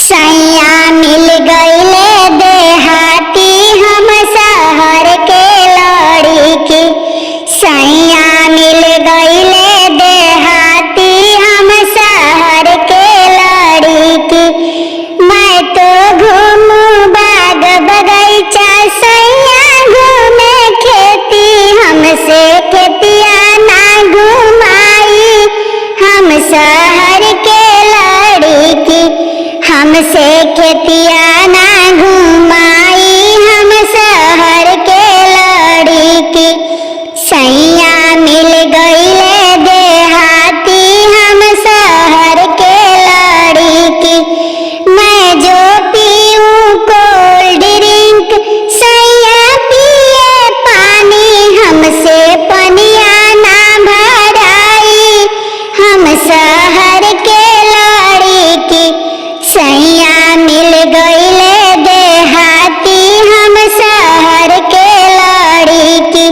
सैया मिल गईले देहाती हम शहर के लड़की। सैया मिल गईले देहाती हम शहर के लड़की। मैं तो घूमू बाग बगीचा, सैया घूमे खेती। हमसे खेतिया ना घुमाई हम शहर के लड़की। हमसे खेतिया ना घुमाई हम शहर के लड़की। सैया मिल गईले देहाती हम शहर के लड़की। मैं जो पीऊँ कोल्ड ड्रिंक, सैया पिए पानी। हमसे पनिया ना भराई हम शहर के लड़की। सैया मिल गईले देहाती हम शहर के लड़की।